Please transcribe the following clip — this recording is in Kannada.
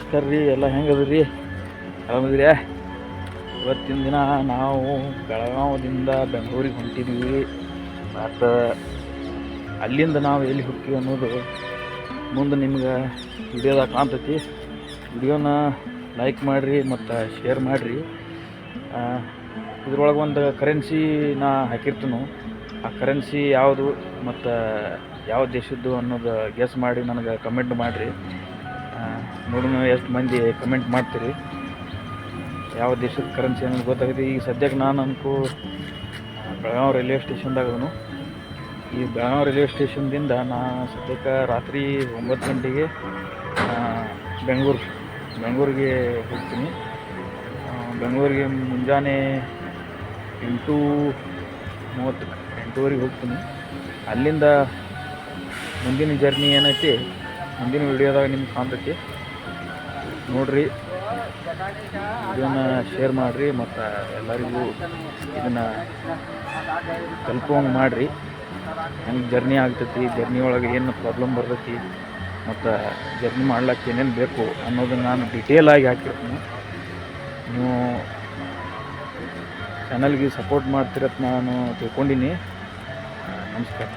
ನಮಸ್ಕಾರ ರೀ. ಎಲ್ಲ ಹೆಂಗದ್ರಿ? ಆರಾಮದಿರಿ? ಇವತ್ತಿನ ದಿನ ನಾವು ಬೆಳಗಾವದಿಂದ ಬೆಂಗಳೂರಿಗೆ ಹೊಂಟಿದ್ವಿ. ಮತ್ತು ಅಲ್ಲಿಂದ ನಾವು ಎಲ್ಲಿ ಹೋಗ್ತೀವಿ ಅನ್ನೋದು ಮುಂದೆ ನಿಮ್ಗೆ ವಿಡಿಯೋದಾಗ ಕಾಣ್ತೈತಿ. ವಿಡಿಯೋನ ಲೈಕ್ ಮಾಡಿರಿ ಮತ್ತು ಶೇರ್ ಮಾಡಿರಿ. ಇದ್ರೊಳಗೆ ಒಂದು ಕರೆನ್ಸಿ ನಾ ಹಾಕಿರ್ತೀನಿ. ಆ ಕರೆನ್ಸಿ ಯಾವುದು ಮತ್ತು ಯಾವ ದೇಶದ್ದು ಅನ್ನೋದು ಗೆಸ್ ಮಾಡಿ ನನಗೆ ಕಮೆಂಟ್ ಮಾಡಿರಿ. ನೋಡೋಣ ಎಷ್ಟು ಮಂದಿ ಕಮೆಂಟ್ ಮಾಡ್ತೀರಿ. ಯಾವ ದೇಶದ ಕರೆನ್ಸಿ ಅನ್ನೋದು ಗೊತ್ತಾಗುತ್ತೆ. ಈಗ ಸದ್ಯಕ್ಕೆ ನಾನು ಅನ್ಕೋ ಬೆಳಗಾವಿ ರೈಲ್ವೆ ಸ್ಟೇಷನ್ದಾಗನು. ಈ ಬೆಳಗಾವಿ ರೈಲ್ವೆ ಸ್ಟೇಷನ್ದಿಂದ ನಾನು ಸದ್ಯಕ್ಕೆ ರಾತ್ರಿ 9 ಗಂಟೆಗೆ ಬೆಂಗಳೂರಿಗೆ ಹೋಗ್ತೀನಿ. ಬೆಂಗಳೂರಿಗೆ ಮುಂಜಾನೆ 8:30 ಹೋಗ್ತೀನಿ. ಅಲ್ಲಿಂದ ಮುಂದಿನ ಜರ್ನಿ ಏನೈತಿ ಮುಂದಿನ ವಿಡಿಯೋದಾಗ ನಿಮ್ಗೆ ಕಾಣ್ತೈತಿ. ನೋಡಿರಿ, ವಿಡಿಯೋನ ಶೇರ್ ಮಾಡಿರಿ ಮತ್ತು ಎಲ್ಲರಿಗೂ ಇದನ್ನು ತಲುಪೋಂಗೆ ಮಾಡಿರಿ. ಹೆಂಗೆ ಜರ್ನಿ ಆಗ್ತೈತಿ, ಜರ್ನಿ ಒಳಗೆ ಏನು ಪ್ರಾಬ್ಲಮ್ ಬರ್ತೈತಿ ಮತ್ತು ಜರ್ನಿ ಮಾಡ್ಲಿಕ್ಕೆ ಏನೇನು ಬೇಕು ಅನ್ನೋದನ್ನು ನಾನು ಡಿಟೇಲಾಗಿ ಹಾಕಿರ್ತೀನಿ. ನೀವು ಚಾನಲ್ಗೆ ಸಪೋರ್ಟ್ ಮಾಡ್ತಿರತ್ತ ನಾನು ತಿಳ್ಕೊಂಡಿನಿ. ನಮಸ್ಕಾರ.